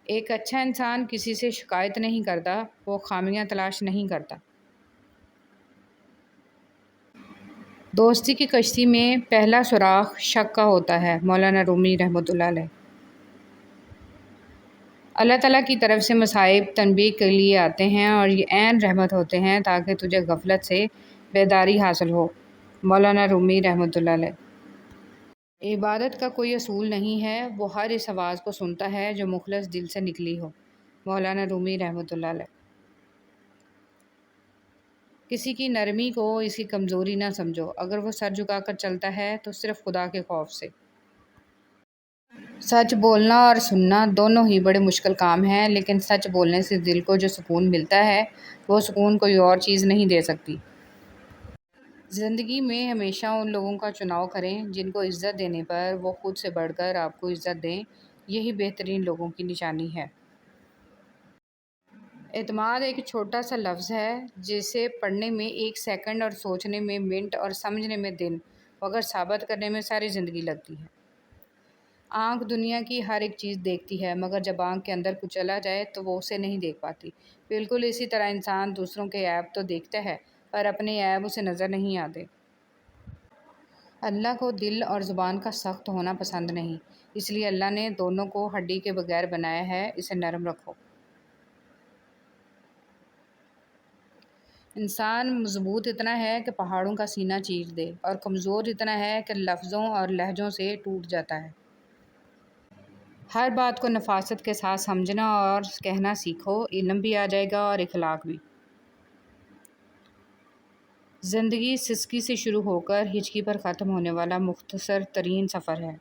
ایک اچھا انسان کسی سے شکایت نہیں کرتا، وہ خامیاں تلاش نہیں کرتا۔ دوستی کی کشتی میں پہلا سوراخ شک کا ہوتا ہے، مولانا رومی رحمۃ اللہ علیہ۔ اللہ تعالیٰ کی طرف سے مصائب تنبیہ کے لیے آتے ہیں اور یہ عین رحمت ہوتے ہیں تاکہ تجھے غفلت سے بیداری حاصل ہو، مولانا رومی رحمۃ اللہ علیہ۔ عبادت کا کوئی اصول نہیں ہے، وہ ہر اس آواز کو سنتا ہے جو مخلص دل سے نکلی ہو، مولانا رومی رحمۃ اللہ علیہ۔ کسی کی نرمی کو اس کی کمزوری نہ سمجھو، اگر وہ سر جھکا کر چلتا ہے تو صرف خدا کے خوف سے۔ سچ بولنا اور سننا دونوں ہی بڑے مشکل کام ہیں، لیکن سچ بولنے سے دل کو جو سکون ملتا ہے وہ سکون کوئی اور چیز نہیں دے سکتی۔ زندگی میں ہمیشہ ان لوگوں کا چناؤ کریں جن کو عزت دینے پر وہ خود سے بڑھ کر آپ کو عزت دیں، یہی بہترین لوگوں کی نشانی ہے۔ اعتماد ایک چھوٹا سا لفظ ہے جسے پڑھنے میں 1 سیکنڈ اور سوچنے میں منٹ اور سمجھنے میں دن، مگر ثابت کرنے میں ساری زندگی لگتی ہے۔ آنکھ دنیا کی ہر ایک چیز دیکھتی ہے، مگر جب آنکھ کے اندر کچھ چلا جائے تو وہ اسے نہیں دیکھ پاتی۔ بالکل اسی طرح انسان دوسروں کے عیب تو دیکھتا ہے پر اپنے عیب اسے نظر نہیں آتے۔ اللہ کو دل اور زبان کا سخت ہونا پسند نہیں، اس لیے اللہ نے دونوں کو ہڈی کے بغیر بنایا ہے، اسے نرم رکھو۔ انسان مضبوط اتنا ہے کہ پہاڑوں کا سینہ چیر دے اور کمزور اتنا ہے کہ لفظوں اور لہجوں سے ٹوٹ جاتا ہے۔ ہر بات کو نفاست کے ساتھ سمجھنا اور کہنا سیکھو، علم بھی آ جائے گا اور اخلاق بھی۔ زندگی سسکی سے شروع ہو کر ہچکی پر ختم ہونے والا مختصر ترین سفر ہے۔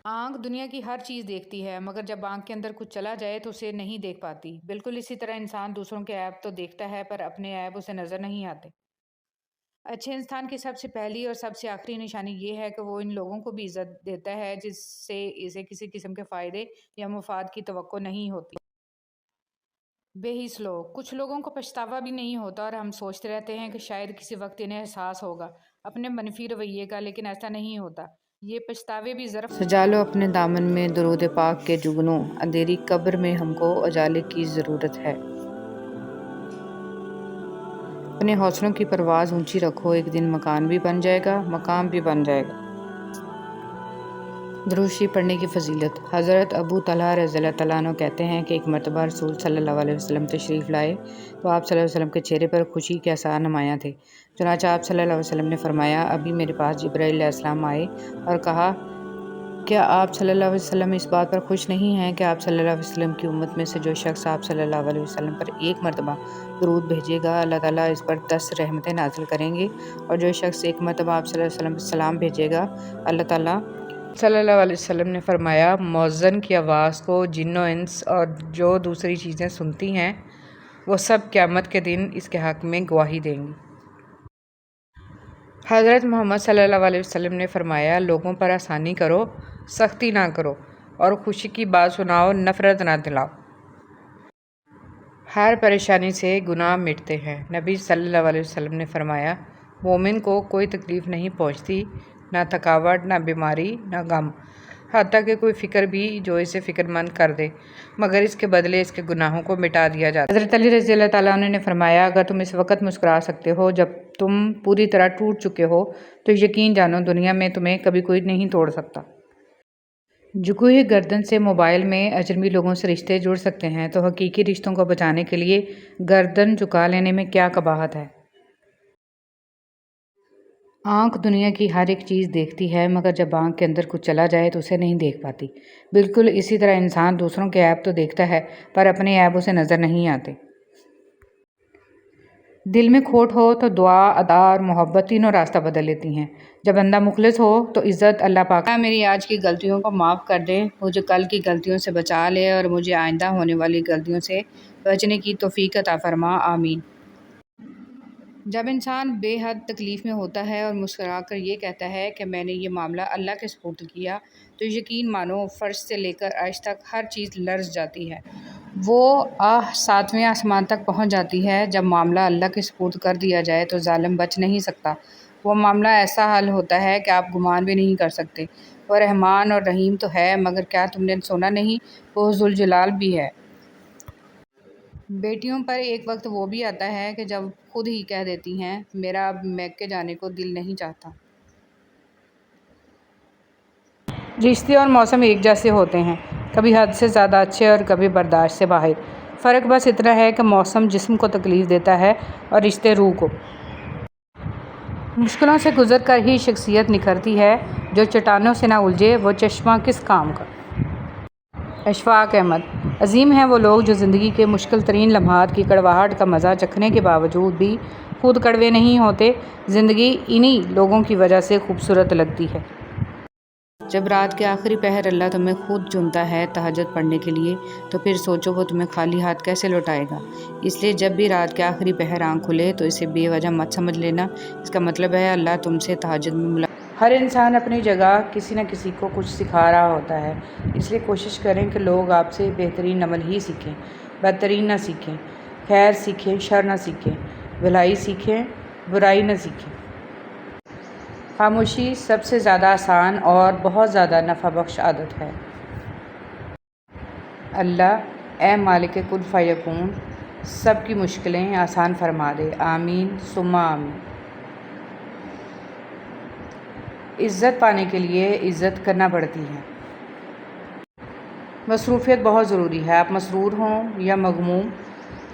آنکھ دنیا کی ہر چیز دیکھتی ہے، مگر جب آنکھ کے اندر کچھ چلا جائے تو اسے نہیں دیکھ پاتی۔ بالکل اسی طرح انسان دوسروں کے عیب تو دیکھتا ہے پر اپنے عیب اسے نظر نہیں آتے۔ اچھے انسان کی سب سے پہلی اور سب سے آخری نشانی یہ ہے کہ وہ ان لوگوں کو بھی عزت دیتا ہے جس سے اسے کسی قسم کے فائدے یا مفاد کی توقع نہیں ہوتی۔ بے حس لوگ، کچھ لوگوں کو پچھتاوا بھی نہیں ہوتا اور ہم سوچتے رہتے ہیں کہ شاید کسی وقت انہیں احساس ہوگا اپنے منفی رویے کا، لیکن ایسا نہیں ہوتا۔ یہ پچھتاوے بھی ظرف سجا لو اپنے دامن میں درود پاک کے جگنوں، اندھیری قبر میں ہم کو اجالے کی ضرورت ہے۔ اپنے حوصلوں کی پرواز اونچی رکھو، ایک دن مکان بھی بن جائے گا، مقام بھی بن جائے گا۔ درود شریف پڑھنے کی فضیلت۔ حضرت ابو طلحہ رضی اللہ تعالیٰ عنہ کہتے ہیں کہ ایک مرتبہ رسول صلی اللہ علیہ وسلم تشریف لائے تو آپ صلی اللہ علیہ وسلم کے چہرے پر خوشی کے آثار نمایاں تھے۔ چنانچہ آپ صلی اللہ علیہ وسلم نے فرمایا، ابھی میرے پاس جبرائیل علیہ السلام آئے اور کہا، کیا آپ صلی اللہ علیہ وسلم اس بات پر خوش نہیں ہیں کہ آپ صلی اللہ علیہ وسلم کی امت میں سے جو شخص آپ صلی اللہ علیہ وسلم پر ایک مرتبہ درود بھیجے گا، اللہ تعالیٰ اس پر 10 رحمتیں نازل کریں گے، اور جو شخص ایک مرتبہ آپ صلی اللہ علیہ وسلم پر سلام بھیجے گا، اللہ تعالیٰ صلی اللہ علیہ وسلم نے فرمایا، مؤذن کی آواز کو جن و انس اور جو دوسری چیزیں سنتی ہیں وہ سب قیامت کے دن اس کے حق میں گواہی دیں گی۔ حضرت محمد صلی اللہ علیہ وسلم نے فرمایا، لوگوں پر آسانی کرو، سختی نہ کرو، اور خوشی کی بات سناؤ، نفرت نہ دلاؤ۔ ہر پریشانی سے گناہ مٹتے ہیں۔ نبی صلی اللہ علیہ وسلم نے فرمایا، مومن کو کوئی تکلیف نہیں پہنچتی، نہ تھکاوٹ، نہ بیماری، نہ غم، حتیٰ کہ کوئی فکر بھی جو اسے فکر مند کر دے، مگر اس کے بدلے اس کے گناہوں کو مٹا دیا جاتا ہے۔ حضرت علی رضی اللہ تعالیٰ عنہ نے فرمایا، اگر تم اس وقت مسکرا سکتے ہو جب تم پوری طرح ٹوٹ چکے ہو تو یقین جانو دنیا میں تمہیں کبھی کوئی نہیں توڑ سکتا۔ جھکی ہوئی گردن سے موبائل میں اجنبی لوگوں سے رشتے جڑ سکتے ہیں تو حقیقی رشتوں کو بچانے کے لیے گردن جھکا لینے میں کیا قباحت ہے۔ آنکھ دنیا کی ہر ایک چیز دیکھتی ہے، مگر جب آنکھ کے اندر کچھ چلا جائے تو اسے نہیں دیکھ پاتی۔ بالکل اسی طرح انسان دوسروں کے عیب تو دیکھتا ہے پر اپنے عیب اسے نظر نہیں آتے۔ دل میں کھوٹ ہو تو دعا، ادا اور محبت تینوں راستہ بدل لیتی ہیں۔ جب بندہ مخلص ہو تو عزت اللہ پاک میری آج کی غلطیوں کو معاف کر دے، مجھے کل کی غلطیوں سے بچا لے اور مجھے آئندہ ہونے والی غلطیوں سے بچنے کی توفیق عطا فرما، آمین۔ جب انسان بے حد تکلیف میں ہوتا ہے اور مسکرا کر یہ کہتا ہے کہ میں نے یہ معاملہ اللہ کے سپرد کیا، تو یقین مانو فرش سے لے کر عرش تک ہر چیز لرز جاتی ہے۔ وہ آہ 7ویں آسمان تک پہنچ جاتی ہے۔ جب معاملہ اللہ کے سپرد کر دیا جائے تو ظالم بچ نہیں سکتا۔ وہ معاملہ ایسا حل ہوتا ہے کہ آپ گمان بھی نہیں کر سکتے۔ وہ رحمان اور رحیم تو ہے، مگر کیا تم نے سنا نہیں، وہ ذوالجلال بھی ہے۔ بیٹیوں پر ایک وقت وہ بھی آتا ہے کہ جب خود ہی کہہ دیتی ہیں میرا اب میکے جانے کو دل نہیں چاہتا۔ رشتے اور موسم ایک جیسے ہوتے ہیں، کبھی حد سے زیادہ اچھے اور کبھی برداشت سے باہر۔ فرق بس اتنا ہے کہ موسم جسم کو تکلیف دیتا ہے اور رشتے روح کو۔ مشکلوں سے گزر کر ہی شخصیت نکھرتی ہے، جو چٹانوں سے نہ الجھے وہ چشمہ کس کام کا۔ اشفاق احمد۔ عظیم ہیں وہ لوگ جو زندگی کے مشکل ترین لمحات کی کڑواہٹ کا مزہ چکھنے کے باوجود بھی خود کڑوے نہیں ہوتے۔ زندگی انہی لوگوں کی وجہ سے خوبصورت لگتی ہے۔ جب رات کے آخری پہر اللہ تمہیں خود چنتا ہے تہجد پڑھنے کے لیے، تو پھر سوچو وہ تمہیں خالی ہاتھ کیسے لوٹائے گا۔ اس لیے جب بھی رات کے آخری پہر آنکھ کھلے تو اسے بے وجہ مت سمجھ لینا، اس کا مطلب ہے اللہ تم سے تہجد میں ہر انسان اپنی جگہ کسی نہ کسی کو کچھ سکھا رہا ہوتا ہے، اس لیے کوشش کریں کہ لوگ آپ سے بہترین عمل ہی سیکھیں، بدترین نہ سیکھیں، خیر سیکھیں شر نہ سیکھیں، بھلائی سیکھیں برائی نہ سیکھیں۔ خاموشی سب سے زیادہ آسان اور بہت زیادہ نفع بخش عادت ہے۔ اللہ اے مالک کن فیکون سب کی مشکلیں آسان فرما دے، آمین ثم آمین۔ عزت پانے کے لیے عزت کرنا پڑتی ہے۔ مصروفیت بہت ضروری ہے، آپ مسرور ہوں یا مغموم،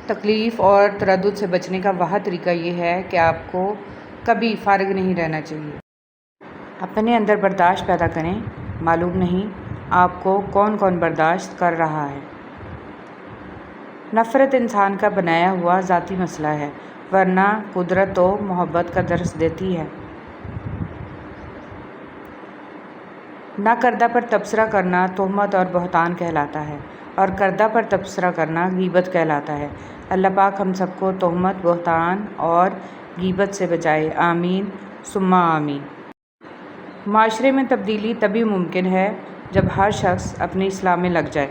تکلیف اور تردد سے بچنے کا واحد طریقہ یہ ہے کہ آپ کو کبھی فارغ نہیں رہنا چاہیے۔ اپنے اندر برداشت پیدا کریں، معلوم نہیں آپ کو کون کون برداشت کر رہا ہے۔ نفرت انسان کا بنایا ہوا ذاتی مسئلہ ہے، ورنہ قدرت تو محبت کا درس دیتی ہے۔ نہ کردہ پر تبصرہ کرنا تہمت اور بہتان کہلاتا ہے، اور کردہ پر تبصرہ کرنا غیبت کہلاتا ہے۔ اللہ پاک ہم سب کو تہمت، بہتان اور غیبت سے بچائے، آمین ثم آمین۔ معاشرے میں تبدیلی تبھی ممکن ہے جب ہر شخص اپنی اصلاح میں لگ جائے۔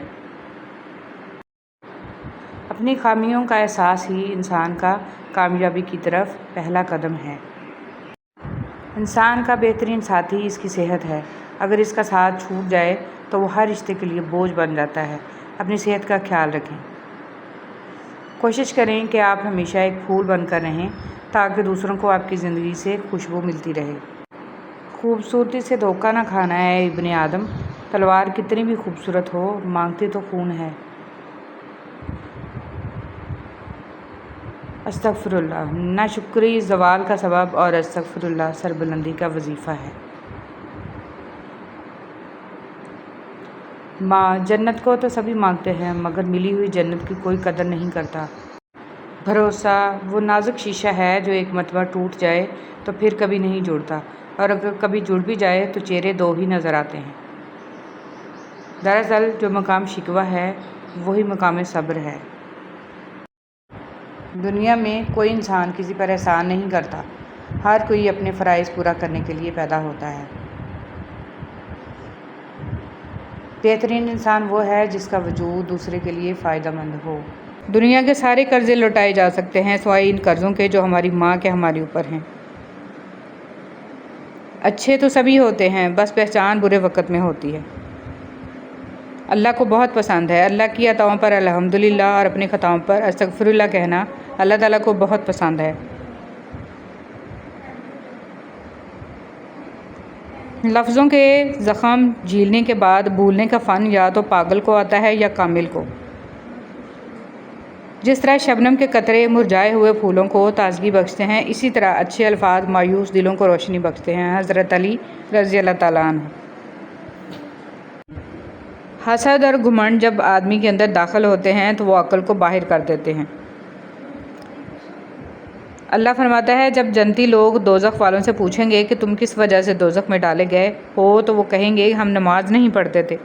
اپنی خامیوں کا احساس ہی انسان کا کامیابی کی طرف پہلا قدم ہے۔ انسان کا بہترین ساتھی اس کی صحت ہے، اگر اس کا ساتھ چھوٹ جائے تو وہ ہر رشتے کے لیے بوجھ بن جاتا ہے۔ اپنی صحت کا خیال رکھیں۔ کوشش کریں کہ آپ ہمیشہ ایک پھول بن کر رہیں تاکہ دوسروں کو آپ کی زندگی سے خوشبو ملتی رہے۔ خوبصورتی سے دھوکہ نہ کھانا ہے ابن آدم، تلوار کتنی بھی خوبصورت ہو مانگتی تو خون ہے۔ استغفر اللہ، ناشکری زوال کا سبب اور استغفر اللہ سربلندی کا وظیفہ ہے۔ ماں جنت کو تو سبھی مانگتے ہیں، مگر ملی ہوئی جنت کی کوئی قدر نہیں کرتا۔ بھروسہ وہ نازک شیشہ ہے جو ایک مرتبہ ٹوٹ جائے تو پھر کبھی نہیں جڑتا، اور اگر کبھی جڑ بھی جائے تو چہرے دو ہی نظر آتے ہیں۔ دراصل جو مقام شکوہ ہے وہی مقام صبر ہے۔ دنیا میں کوئی انسان کسی پر احسان نہیں کرتا، ہر کوئی اپنے فرائض پورا کرنے کے لیے پیدا ہوتا ہے۔ بہترین انسان وہ ہے جس کا وجود دوسرے کے لیے فائدہ مند ہو۔ دنیا کے سارے قرضے لوٹائے جا سکتے ہیں سوائے ان قرضوں کے جو ہماری ماں کے ہمارے اوپر ہیں۔ اچھے تو سبھی ہوتے ہیں، بس پہچان برے وقت میں ہوتی ہے۔ اللہ کو بہت پسند ہے، اللہ کی عطاؤں پر الحمدللہ اور اپنی خطاؤں پر استغفر اللہ کہنا اللہ تعالیٰ کو بہت پسند ہے۔ لفظوں کے زخم جھیلنے کے بعد بھولنے کا فن یا تو پاگل کو آتا ہے یا کامل کو۔ جس طرح شبنم کے قطرے مرجھائے ہوئے پھولوں کو تازگی بخشتے ہیں، اسی طرح اچھے الفاظ مایوس دلوں کو روشنی بخشتے ہیں۔ حضرت علی رضی اللہ تعالیٰ عنہ۔ حسد اور گھمنڈ جب آدمی کے اندر داخل ہوتے ہیں تو وہ عقل کو باہر کر دیتے ہیں۔ اللہ فرماتا ہے جب جنتی لوگ دوزخ والوں سے پوچھیں گے کہ تم کس وجہ سے دوزخ میں ڈالے گئے ہو تو وہ کہیں گے ہم نماز نہیں پڑھتے تھے۔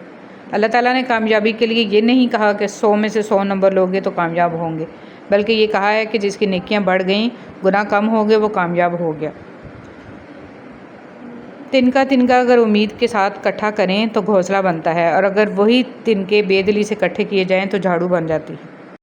اللہ تعالیٰ نے کامیابی کے لیے یہ نہیں کہا کہ 100 میں سے 100 نمبر لوگے تو کامیاب ہوں گے، بلکہ یہ کہا ہے کہ جس کی نیکیاں بڑھ گئیں، گناہ کم ہو گئے، وہ کامیاب ہو گیا۔ تنکا اگر امید کے ساتھ اکٹھا کریں تو گھونسلہ بنتا ہے، اور اگر وہی تنکے بے دلی سے اکٹھے کیے جائیں تو جھاڑو بن جاتی ہے۔